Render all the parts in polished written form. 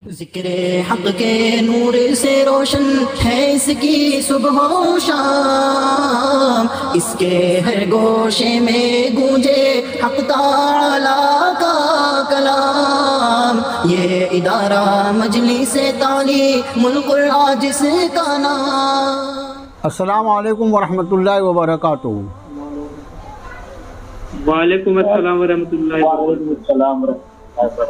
ذکر حق کے نور سے روشن ہے اس کی صبح و شام، اس کے ہر گوشے میں گونجے حق تعالی کا کلام، یہ ادارہ مجلس تعلیم القرآن کا نام۔ السلام علیکم ورحمۃ اللہ وبرکاتہ۔ وعلیکم السلام ورحمۃ اللہ وبرکاتہ۔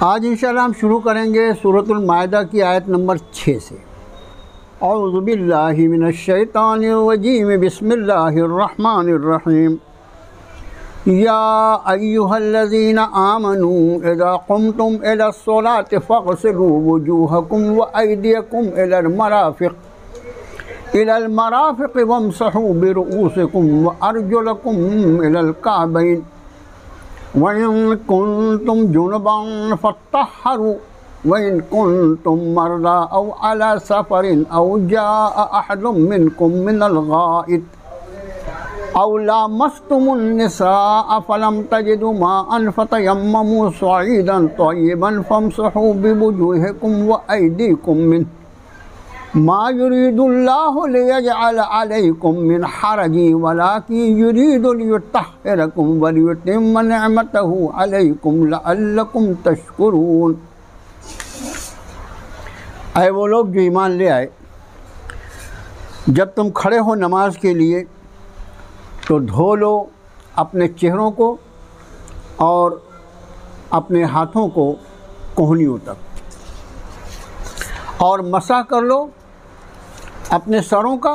آج انشاءاللہ ہم شروع کریں گے سورۃ المائدہ کی آیت نمبر 6 سے۔ اعوذ باللہ من الشیطان الرجیم، بسم اللہ الرحمن الرحیم۔ یا ایہا الذین آمنوا اذا قمتم الی الصلاۃ فاغسلوا وجوہکم وایدیکم الی المرافق وامسحوا برؤوسکم وارجلکم الی الکعبین وَإِن كُنتُمْ جُنُبًا فَاطَّهَّرُوا وَإِن كُنتُمْ مَرْضَىٰ أَوْ عَلَىٰ سَفَرٍ أَوْ جَاءَ أَحَدٌ مِّنكُم مِّنَ الْغَائِطِ أَوْ لَامَسْتُمُ النِّسَاءَ فَلَمْ تَجِدُوا مَاءً فَتَيَمَّمُوا صَعِيدًا طَيِّبًا فَامْسَحُوا بِوُجُوهِكُمْ وَأَيْدِيكُمْ مِنْهُ ما يريد الله ليجعل عليكم من حرج ولكن يريد ليطهركم وليتم نعمته عليكم لعلكم تشكرون۔ اے وہ لوگ جو ایمان لے آئے، جب تم کھڑے ہو نماز کے لیے تو دھو لو اپنے چہروں کو اور اپنے ہاتھوں کو کوہنیوں تک، اور مسح کر لو اپنے سروں کا،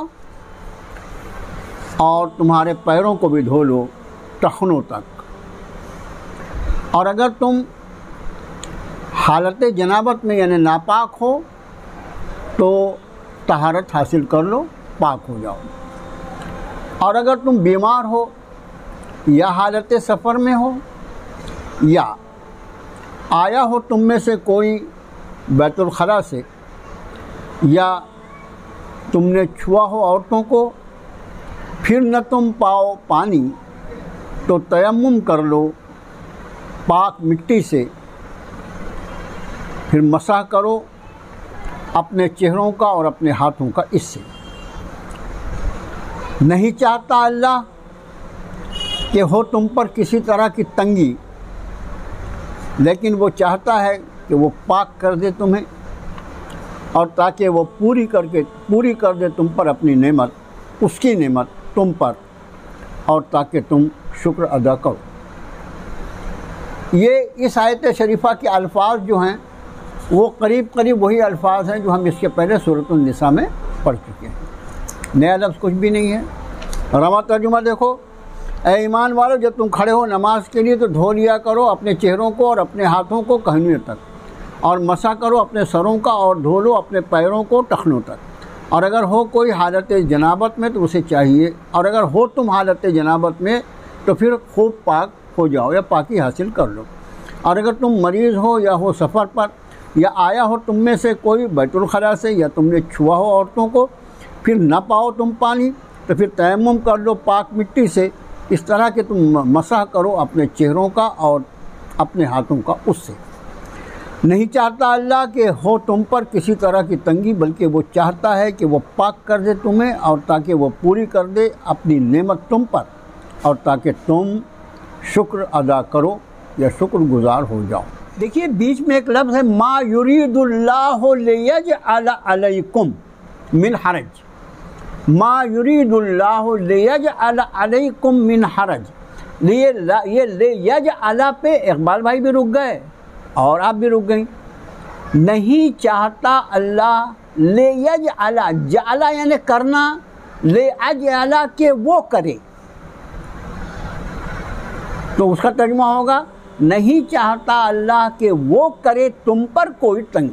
اور تمہارے پیروں کو بھی دھو لو ٹخنوں تک۔ اور اگر تم حالت جنابت میں یعنی ناپاک ہو تو طہارت حاصل کر لو، پاک ہو جاؤ۔ اور اگر تم بیمار ہو یا حالت سفر میں ہو یا آیا ہو تم میں سے کوئی بیت الخلاء سے، یا تم نے چھوا ہو عورتوں کو، پھر نہ تم پاؤ پانی تو تیمم کر لو پاک مٹی سے، پھر مسح کرو اپنے چہروں کا اور اپنے ہاتھوں کا اس سے۔ نہیں چاہتا اللہ کہ ہو تم پر کسی طرح کی تنگی، لیکن وہ چاہتا ہے کہ وہ پاک کر دے تمہیں، اور تاکہ وہ پوری کر دے تم پر اپنی نعمت، اس کی نعمت تم پر، اور تاکہ تم شکر ادا کرو۔ یہ اس آیت شریفہ کے الفاظ جو ہیں وہ قریب وہی الفاظ ہیں جو ہم اس کے پہلے سورۃ النساء میں پڑھ چکے ہیں، نیا لفظ کچھ بھی نہیں ہے۔ رواں ترجمہ دیکھو، اے ایمان والو جب تم کھڑے ہو نماز کے لیے تو دھو لیا کرو اپنے چہروں کو اور اپنے ہاتھوں کو کہنیوں تک، اور مسح کرو اپنے سروں کا، اور دھو لو اپنے پیروں کو ٹخنوں تک۔ اور اگر ہو کوئی حالت جنابت میں تو اسے چاہیے، اور اگر ہو تم حالت جنابت میں تو پھر خوب پاک ہو جاؤ یا پاکی حاصل کر لو۔ اور اگر تم مریض ہو یا ہو سفر پر، یا آیا ہو تم میں سے کوئی بیت الخلاء سے، یا تم نے چھوا ہو عورتوں کو، پھر نہ پاؤ تم پانی تو پھر تیمم کر لو پاک مٹی سے، اس طرح کہ تم مسح کرو اپنے چہروں کا اور اپنے ہاتھوں کا اس سے۔ نہیں چاہتا اللہ کہ ہو تم پر کسی طرح کی تنگی، بلکہ وہ چاہتا ہے کہ وہ پاک کر دے تمہیں، اور تاکہ وہ پوری کر دے اپنی نعمت تم پر، اور تاکہ تم شکر ادا کرو یا شکر گزار ہو جاؤ۔ دیکھیے بیچ میں ایک لفظ ہے ما یرید اللہ لیجعل علیکم من حرج، ما یرید اللہ لیجعل علیکم من حرج۔ یہ لیجعل پہ اقبال بھائی بھی رک گئے اور آپ بھی رک گئیں۔ نہیں چاہتا اللہ لیجعل، جعل یعنی کرنا، لیجعل کہ وہ کرے، تو اس کا ترجمہ ہوگا نہیں چاہتا اللہ کہ وہ کرے تم پر کوئی تنگی۔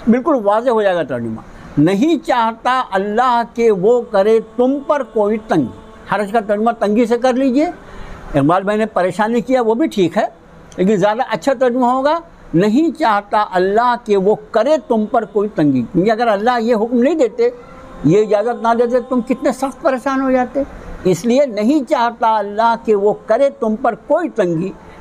بالکل واضح ہو جائے گا ترجمہ، نہیں چاہتا اللہ کہ وہ کرے تم پر کوئی تنگی۔ حرج کا ترجمہ تنگی سے کر لیجئے، اقبال بھائی نے پریشانی کیا وہ بھی ٹھیک ہے، لیکن زیادہ اچھا ترجمہ ہوگا نہیں چاہتا اللہ کہ وہ کرے تم پر کوئی تنگی، کیونکہ اگر اللہ یہ حکم نہیں دیتے، یہ اجازت نہ دیتے، تم کتنے سخت پریشان ہو جاتے۔ اس لیے نہیں چاہتا اللہ کہ وہ کرے تم پر کوئی تنگی،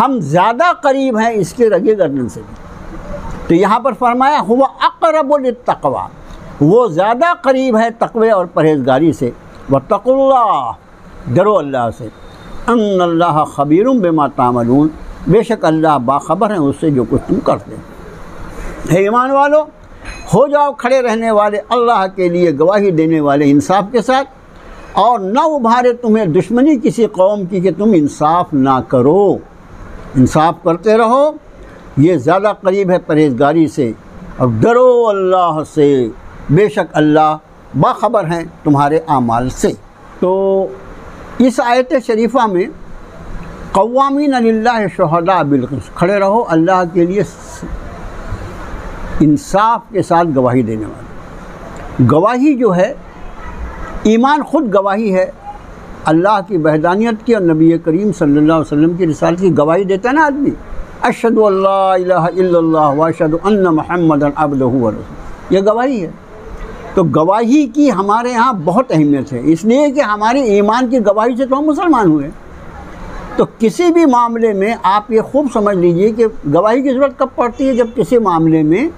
ہم زیادہ قریب ہیں اس کے رگے گردن سے بھی. تو یہاں پر فرمایا ہوا اقرب للتقوی، وہ زیادہ قریب ہے تقوی اور پرہیزگاری سے. واتقوا اللہ، ڈرو اللہ سے. ان اللہ خبیر بما تعملون، بے شک اللہ باخبر ہیں اس سے جو کچھ تم کرتے ہیں. ایمان والو، ہو جاؤ کھڑے رہنے والے اللہ کے لیے گواہی دینے والے انصاف کے ساتھ، اور نہ ابھارے تمہیں دشمنی کسی قوم کی کہ تم انصاف نہ کرو. انصاف کرتے رہو، یہ زیادہ قریب ہے پرہیزگاری سے. اور ڈرو اللہ سے، بے شک اللہ باخبر ہیں تمہارے اعمال سے. تو اس آیت شریفہ میں قوامین للہ شہداء بالقسط، کھڑے رہو اللہ کے لیے انصاف کے ساتھ گواہی دینے والے. گواہی جو ہے، ایمان خود گواہی ہے اللہ کی وحدانیت کی اور نبی کریم صلی اللہ علیہ وسلم کی رسالت کی گواہی دیتا ہے نا آدمی. اشہد ان لا الہ الا اللہ واشہد ان محمدا عبدہ ورسولہ، یہ گواہی ہے. تو گواہی کی ہمارے ہاں بہت اہمیت ہے، اس لیے کہ ہمارے ایمان کی گواہی سے تو ہم مسلمان ہوئے. تو کسی بھی معاملے میں آپ یہ خوب سمجھ لیجئے کہ گواہی کی ضرورت کب پڑتی ہے؟ جب کسی معاملے میں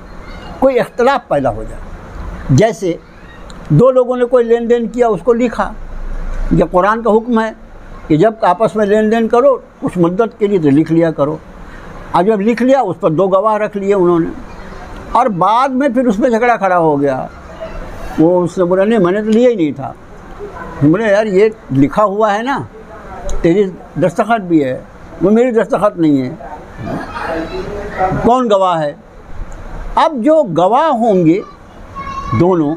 کوئی اختلاف پیدا ہو جائے. جیسے دو لوگوں نے کوئی لین دین کیا، اس کو لکھا. یہ قرآن کا حکم ہے کہ جب آپس میں لین دین کرو کچھ مدت کے لیے تو لکھ لیا کرو. اب جب لکھ لیا اس پر دو گواہ رکھ لیے انہوں نے، اور بعد میں پھر اس پہ جھگڑا کھڑا ہو گیا. وہ اس نے بولا نہیں میں نے تو لیا ہی نہیں تھا. بولے یار یہ لکھا ہوا ہے نا، تیری دستخط بھی ہے، وہ میری دستخط نہیں ہے، کون گواہ ہے؟ اب جو گواہ ہوں گے دونوں،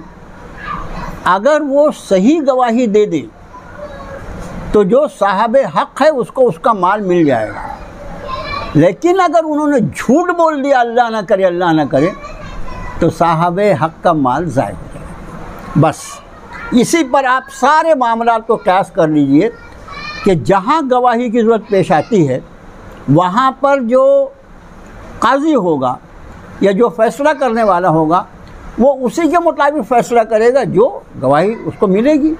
اگر وہ صحیح گواہی دے دیں تو جو صاحب حق ہے اس کو اس کا مال مل جائے گا. لیکن اگر انہوں نے جھوٹ بول دیا اللہ نہ کرے اللہ نہ کرے تو صاحب حق کا مال ضائع ہو جائے گا. بس اسی پر آپ سارے معاملات کو قیاس کر لیجئے کہ جہاں گواہی کی ضرورت پیش آتی ہے وہاں پر جو قاضی ہوگا یا جو فیصلہ کرنے والا ہوگا وہ اسی کے مطابق فیصلہ کرے گا جو گواہی اس کو ملے گی.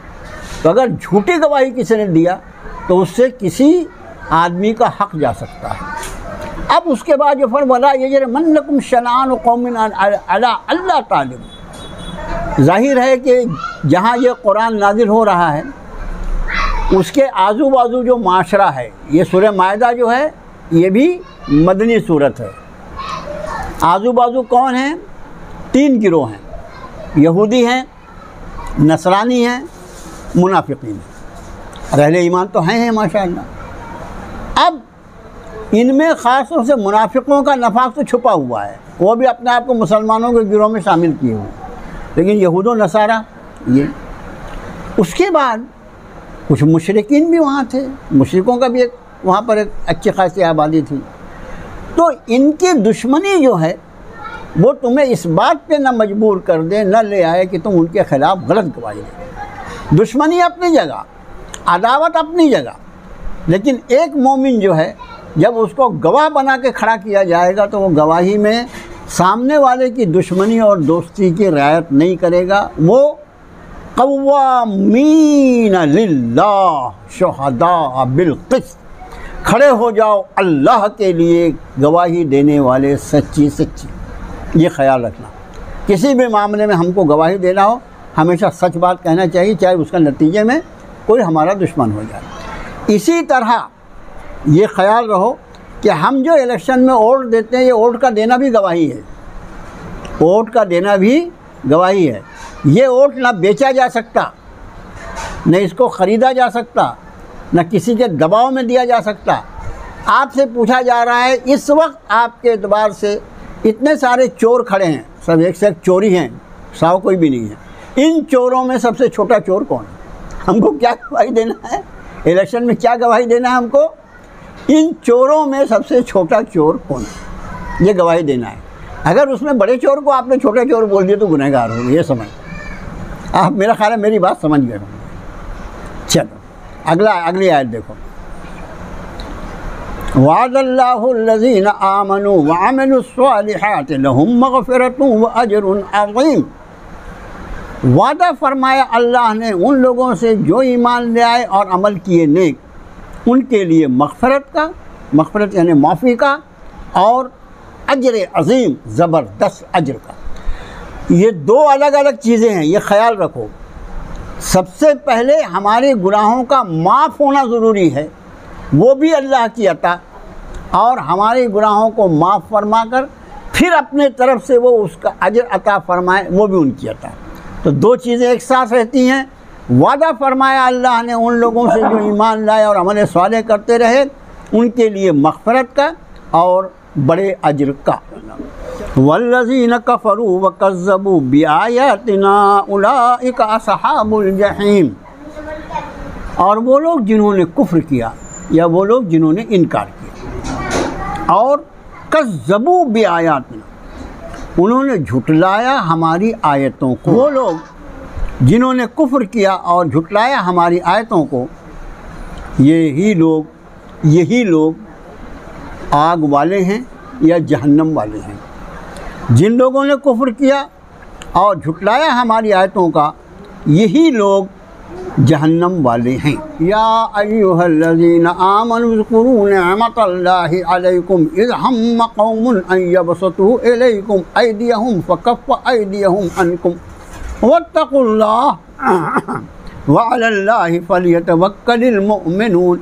تو اگر جھوٹی گواہی کسی نے دیا تو اس سے کسی آدمی کا حق جا سکتا ہے. اب اس کے بعد جو فرمایا یجرمنکم شنآن قوم علی اللہ تعلموا، ظاہر ہے کہ جہاں یہ قرآن نازل ہو رہا ہے اس کے آزو بازو جو معاشرہ ہے، یہ سورہ مائدہ جو ہے یہ بھی مدنی صورت ہے. آزو بازو کون ہیں؟ 3 گروہ ہیں، یہودی ہیں، نصرانی ہیں، منافقین ہیں. اہل ایمان تو ہیں ماشاءاللہ. اب ان میں خاص طور سے منافقوں کا نفاق تو چھپا ہوا ہے، وہ بھی اپنے آپ کو مسلمانوں کے گروہ میں شامل کیے ہوئے. لیکن یہود و نصارہ یہ. اس کے بعد کچھ مشرکین بھی وہاں تھے، مشرکوں کا بھی وہاں پر ایک اچھی خاصی آبادی تھی. تو ان کی دشمنی جو ہے وہ تمہیں اس بات پہ نہ مجبور کر دے، نہ لے آئے کہ تم ان کے خلاف غلط گواہی دے. دشمنی اپنی جگہ، عداوت اپنی جگہ، لیکن ایک مومن جو ہے جب اس کو گواہ بنا کے کھڑا کیا جائے گا تو وہ گواہی میں سامنے والے کی دشمنی اور دوستی کی رعایت نہیں کرے گا. وہ قوامین للہ شہداء بالقسط، کھڑے ہو جاؤ اللہ کے لیے گواہی دینے والے سچی سچی. یہ خیال رکھنا، کسی بھی معاملے میں ہم کو گواہی دینا ہو ہمیشہ سچ بات کہنا چاہیے، چاہے اس کا نتیجے میں کوئی ہمارا دشمن ہو جائے. اسی طرح یہ خیال رہو کہ ہم جو الیکشن میں ووٹ دیتے ہیں یہ ووٹ کا دینا بھی گواہی ہے. ووٹ کا دینا بھی گواہی ہے. یہ ووٹ نہ بیچا جا سکتا، نہ اس کو خریدا جا سکتا، نہ کسی کے دباؤ میں دیا جا سکتا. آپ سے پوچھا جا رہا ہے اس وقت آپ کے اعتبار سے اتنے سارے چور کھڑے ہیں، سب ایک سے ایک چوری ہیں، ساؤ کوئی بھی نہیں ہے. ان چوروں میں سب سے چھوٹا چور کون ہے؟ ہم کو کیا گواہی دینا ہے الیکشن میں؟ کیا گواہی دینا ہے ہم کو؟ ان چوروں میں سب سے چھوٹا چور کون ہے یہ گواہی دینا ہے. اگر اس میں بڑے چور کو آپ نے چھوٹا چور بول دیا تو گنہگار ہو. یہ سمجھ آپ، میرا خیال ہے میری بات سمجھ گئے. چلو اگلی آیت دیکھو. وعد اللہ الذین آمنوا وعملوا الصالحات لهم مغفرۃ واجر عظیم. وعدہ فرمایا اللہ نے ان لوگوں سے جو ایمان لے آئے اور عمل کیے نیک، ان کے لیے مغفرت کا مغفرت یعنی معافی کا، اور اجر عظیم زبردست اجر کا۔ یہ دو الگ الگ چیزیں ہیں، یہ خیال رکھو۔ سب سے پہلے ہمارے گناہوں کا معاف ہونا ضروری ہے، وہ بھی اللہ کی عطا، اور ہمارے گناہوں کو معاف فرما کر پھر اپنے طرف سے وہ اس کا اجر عطا فرمائے، وہ بھی ان کی عطا۔ تو دو چیزیں ایک ساتھ رہتی ہیں۔ وعدہ فرمایا اللہ نے ان لوگوں سے جو ایمان لائے اور عمل صالح کرتے رہے، ان کے لیے مغفرت کا اور بڑے اجر کا۔ والذین کفروا وکذبوا بآیاتنا اولئک اصحاب الجحیم، اور وہ لوگ جنہوں نے کفر کیا یا وہ لوگ جنہوں نے انکار کیا اور کذبوا بآیاتنا، انہوں نے جھٹلایا ہماری آیتوں کو، وہ لوگ جنہوں نے کفر کیا اور جھٹلایا ہماری آیتوں کو، یہی لوگ آگ والے ہیں یا جہنم والے ہیں۔ جن لوگوں نے کفر کیا اور جھٹلایا ہماری آیتوں کا، یہی لوگ جہنم والے ہیں۔ یا ایھا الذین آمنوا اذکروا نعمت اللہ علیکم اذ ہم قوم ان یبسطوا الیکم ایدیہم فکف ایدیہم عنکم واتقوا اللہ وعلی اللہ فلیتوکل المؤمنون۔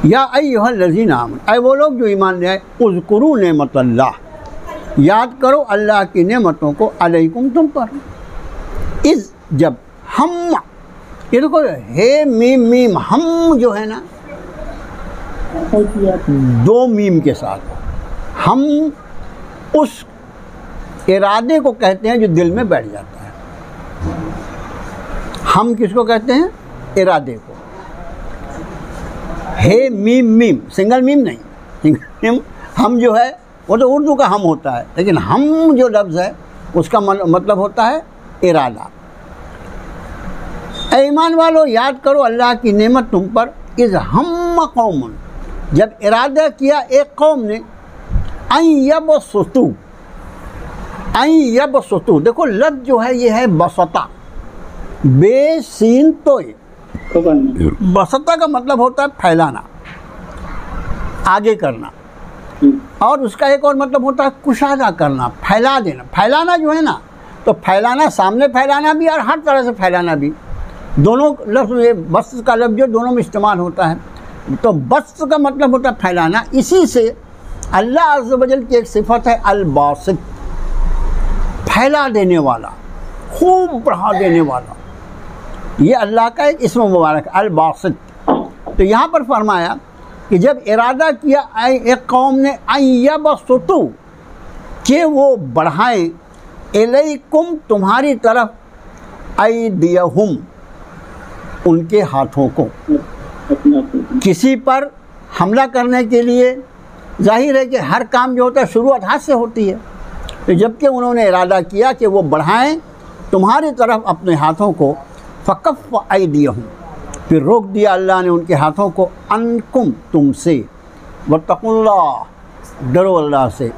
یا ایھا الذین آمنوا، اے وہ لوگ جو ایمان لے آئے، اذکروا نعمت اللہ، یاد کرو اللہ کی نعمتوں کو، علیکم تم پر، اذ جب، ہم، یہ دیکھو ہے میم میم، ہم جو ہے نا دو میم کے ساتھ، ہم اس ارادے کو کہتے ہیں جو دل میں بیٹھ جاتا ہے۔ ہم کس کو کہتے ہیں؟ ارادے کو۔ ہے میم میم، سنگل میم نہیں، سنگل میم ہم جو ہے وہ تو اردو کا ہم ہوتا ہے، لیکن ہم جو لفظ ہے اس کا مطلب ہوتا ہے ارادہ۔ اے ایمان والو، یاد کرو اللہ کی نعمت تم پر، اذ ہم قوم، جب ارادہ کیا ایک قوم نے، ان یبسطوا، ان یبسطوا، دیکھو لفظ جو ہے یہ ہے بسطہ، بے سین توئے۔ بسطہ کا مطلب ہوتا ہے پھیلانا، آگے کرنا، اور اس کا ایک اور مطلب ہوتا ہے کشادہ کرنا، پھیلا دینا۔ پھیلانا جو ہے نا، تو پھیلانا سامنے پھیلانا بھی اور ہر طرح سے پھیلانا بھی، دونوں لفظ، یہ بسط کا لفظ جو دونوں میں استعمال ہوتا ہے، تو بسط کا مطلب ہوتا ہے پھیلانا۔ اسی سے اللہ عز و جل کی ایک صفت ہے الباسط، پھیلا دینے والا، خوب بڑھا دینے والا، یہ اللہ کا ایک اسم مبارک ہے الباسط۔ تو یہاں پر فرمایا کہ جب ارادہ کیا ایک قوم نے ان یبسطوا، کہ وہ بڑھائیں، الیکم تمہاری طرف، ایدیہم ان کے ہاتھوں کو، کسی پر حملہ کرنے کے لیے۔ ظاہر ہے کہ ہر کام جو ہوتا ہے شروعات ہاتھ سے ہوتی ہے، تو جب کہ انہوں نے ارادہ کیا کہ وہ بڑھائیں تمہاری طرف اپنے ہاتھوں کو، فکف ایدیہم، پھر روک دیا اللہ نے ان کے ہاتھوں کو، عنکم تم سے، واتقوا اللہ، ڈرو اللہ سے،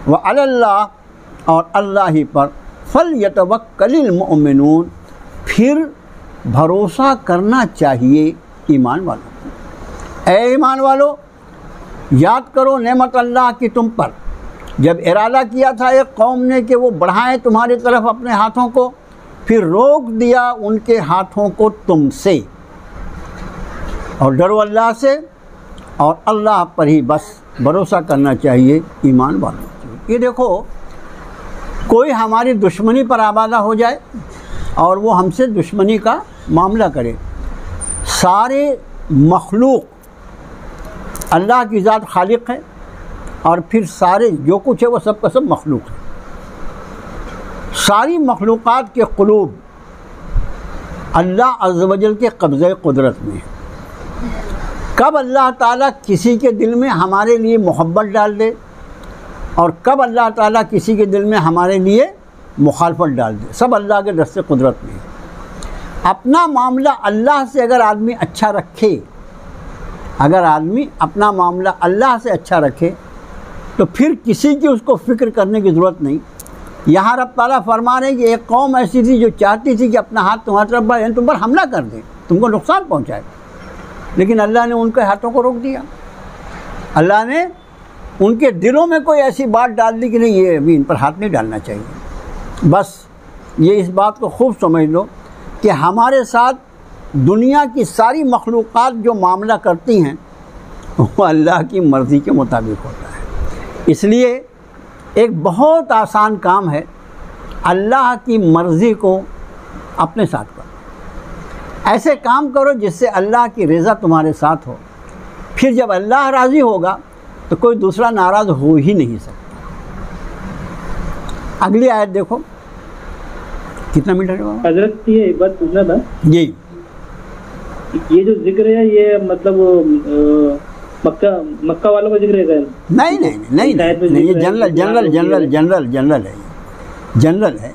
وعلی اللہ، اور اللہ ہی پر، فلیتوکل المؤمنون، پھر بھروسہ کرنا چاہیے ایمان والوں۔ اے ایمان والو، یاد کرو نعمت اللہ کی تم پر، جب ارادہ کیا تھا ایک قوم نے کہ وہ بڑھائیں تمہاری طرف اپنے ہاتھوں کو، پھر روک دیا ان کے ہاتھوں کو تم سے، اور ڈرو اللہ سے، اور اللہ پر ہی بس بھروسہ کرنا چاہیے ایمان والوں۔ یہ دیکھو، کوئی ہماری دشمنی پر آبادہ ہو جائے اور وہ ہم سے دشمنی کا معاملہ کرے، سارے مخلوق، اللہ کی ذات خالق ہے، اور پھر سارے جو کچھ ہے وہ سب کا سب مخلوق ہے۔ ساری مخلوقات کے قلوب اللہ عز و جل کے قبضہ قدرت میں ہے۔ کب اللہ تعالیٰ کسی کے دل میں ہمارے لیے محبت ڈال دے، اور کب اللہ تعالیٰ کسی کے دل میں ہمارے لیے مخالفت ڈال دے، سب اللہ کے دست قدرت میں ہے۔ اپنا معاملہ اللہ سے اگر آدمی اچھا رکھے، اگر آدمی اپنا معاملہ اللہ سے اچھا رکھے، تو پھر کسی کی اس کو فکر کرنے کی ضرورت نہیں۔ یہاں رب تعالیٰ فرما رہے ہیں کہ ایک قوم ایسی تھی جو چاہتی تھی کہ اپنا ہاتھ تمہاری طرف بڑھائے، تم پر حملہ کر دیں، تم کو نقصان پہنچائے، لیکن اللہ نے ان کے ہاتھوں کو روک دیا. اللہ نے ان کے دلوں میں کوئی ایسی بات ڈال دی کہ نہیں یہ ابھی ان پر ہاتھ نہیں ڈالنا چاہیے. بس یہ اس بات کو خوب سمجھ لو کہ ہمارے ساتھ دنیا کی ساری مخلوقات جو معاملہ کرتی ہیں وہ اللہ کی مرضی کے مطابق ہوتا ہے. اس لیے ایک بہت آسان کام ہے، اللہ کی مرضی کو اپنے ساتھ کرو. ایسے کام کرو جس سے اللہ کی رضا تمہارے ساتھ ہو. پھر جب اللہ راضی ہوگا تو کوئی دوسرا ناراض ہو ہی نہیں سکتا. اگلی آیت دیکھو. کتنا منٹ ہے بابا؟ حضرت یہ ایک بات پوچھنا تھا، جی یہ جو ذکر ہے یہ مطلب مکہ والوں کا ذکر ہے؟ نہیں نہیں نہیں نہیں، یہ جنرل ہے. جنرل ہے.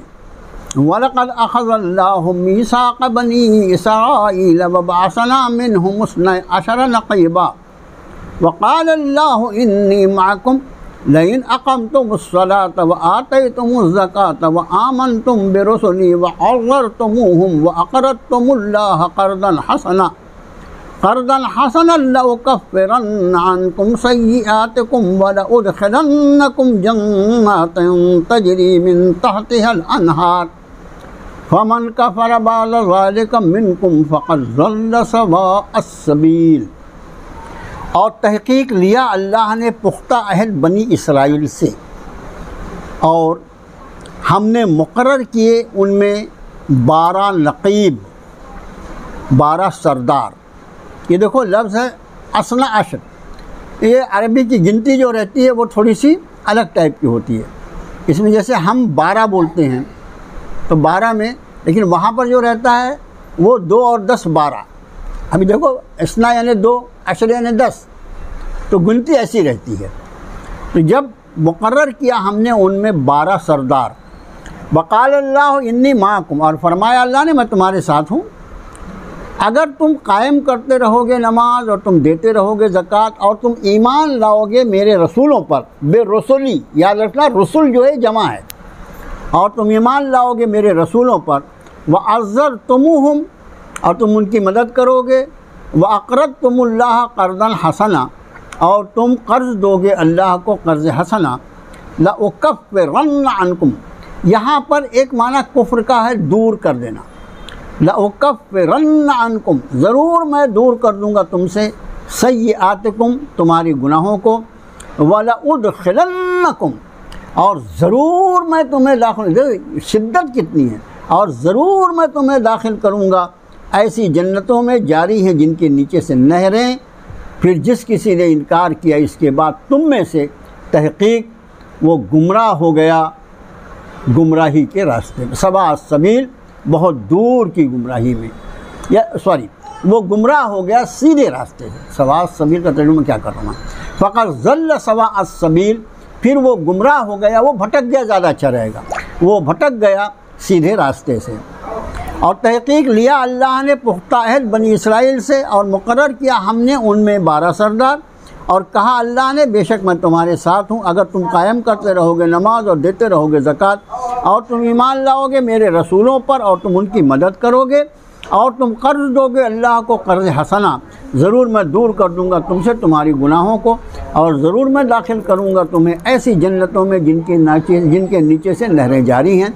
وَلَقَدْ أَخَذَ اللَّهُ مِيثَاقَ بَنِي إِسْرَائِيلَ وَبَعَثْنَا مِنْهُمُ اثْنَيْ عَشَرَ نَقِيبًا وَقَالَ اللَّهُ إِنِّي مَعَكُمْ لَئِنْ أَقَمْتُمُ الصَّلَاةَ وَآتَيْتُمُ الزَّكَاةَ وَآمَنْتُمْ بِرُسُلِي وَعَزَّرْتُمُوهُمْ وَأَقْرَضْتُمُ اللَّهَ قرضا حسنا لأكفرن عنكم سيئاتكم ولأدخلنكم جنات تجري من تحتها الأنهار فمن كفر بعد ذلك منكم فقد ضل سواء السبيل. اور تحقیق لیا اللہ نے پختہ عہد بنی اسرائیل سے، اور ہم نے مقرر کیے ان میں 12 نقیب، 12 سردار. یہ دیکھو لفظ ہے اثنا عشر. یہ عربی کی گنتی جو رہتی ہے وہ تھوڑی سی الگ ٹائپ کی ہوتی ہے. اس میں جیسے ہم 12 بولتے ہیں تو 12 میں، لیکن وہاں پر جو رہتا ہے وہ 2 اور 10 12. ابھی دیکھو اثنا یعنی 2، عشر یعنی 10، تو گنتی ایسی رہتی ہے. تو جب مقرر کیا ہم نے ان میں 12 سردار. وقال اللہ انی معکم، اور فرمایا اللہ نے میں تمہارے ساتھ ہوں. اگر تم قائم کرتے رہو گے نماز، اور تم دیتے رہو گے زکوٰۃ، اور تم ایمان لاؤ گے میرے رسولوں پر، بے رسولی یاد رکھنا، رسول جو ہے جمع ہے، اور تم ایمان لاؤ گے میرے رسولوں پر، وَعَزَّرْتُمُوهُمْ، اور تم ان کی مدد کرو گے، وَأَقْرَضْتُمُ اللَّهَ قَرْضًا حَسَنًا، اور تم قرض دو گے اللہ کو قرض حسنا، لَأُكَفِّرَنَّ عَنْكُمْ، یہاں پر ایک معنی کفر کا ہے دور کر دینا. لَأُكَفِّرَنَّ عَنْكُمْ، ضرور میں دور کر دوں گا تم سے، سیئاتکم، تمہاری گناہوں کو، وَلَأُدْخِلَنَّكُمْ، اور ضرور میں تمہیں داخل، شدت کتنی ہے، اور ضرور میں تمہیں داخل کروں گا ایسی جنتوں میں جاری ہیں جن کے نیچے سے نہریں. پھر جس کسی نے انکار کیا اس کے بعد تم میں سے، تحقیق وہ گمراہ ہو گیا گمراہی کے راستے میں، سواء السبیل، بہت دور کی گمراہی میں، یا وہ گمراہ ہو گیا سیدھے راستے سے. سواء السبیل کا ترجمہ کیا کر رہا ہوں، فقط ضل سواء السبیل، پھر وہ گمراہ ہو گیا، وہ بھٹک گیا، زیادہ اچھا رہے گا، وہ بھٹک گیا سیدھے راستے سے. اور تحقیق لیا اللہ نے پختہ عہد بنی اسرائیل سے، اور مقرر کیا ہم نے ان میں 12 سردار، اور کہا اللہ نے بے شک میں تمہارے ساتھ ہوں اگر تم قائم کرتے رہو گے نماز اور دیتے رہو گے زکوٰۃ، اور تم ایمان لاؤ گے میرے رسولوں پر، اور تم ان کی مدد کرو گے، اور تم قرض دو گے اللہ کو قرض حسنا، ضرور میں دور کر دوں گا تم سے تمہاری گناہوں کو، اور ضرور میں داخل کروں گا تمہیں ایسی جنتوں میں جن کے نیچے سے نہریں جاری ہیں.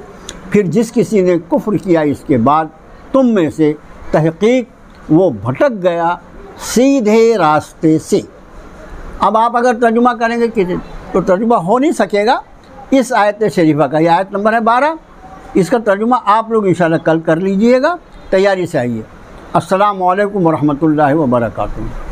پھر جس کسی نے کفر کیا اس کے بعد تم میں سے، تحقیق وہ بھٹک گیا سیدھے راستے سے. اب آپ اگر ترجمہ کریں گے تو ترجمہ ہو نہیں سکے گا اس آیت شریفہ کا. یہ آیت نمبر ہے 12، اس کا ترجمہ آپ لوگ انشاءاللہ کل کر لیجئے گا. تیاری سے آئیے. السلام علیکم ورحمۃ اللہ وبرکاتہ.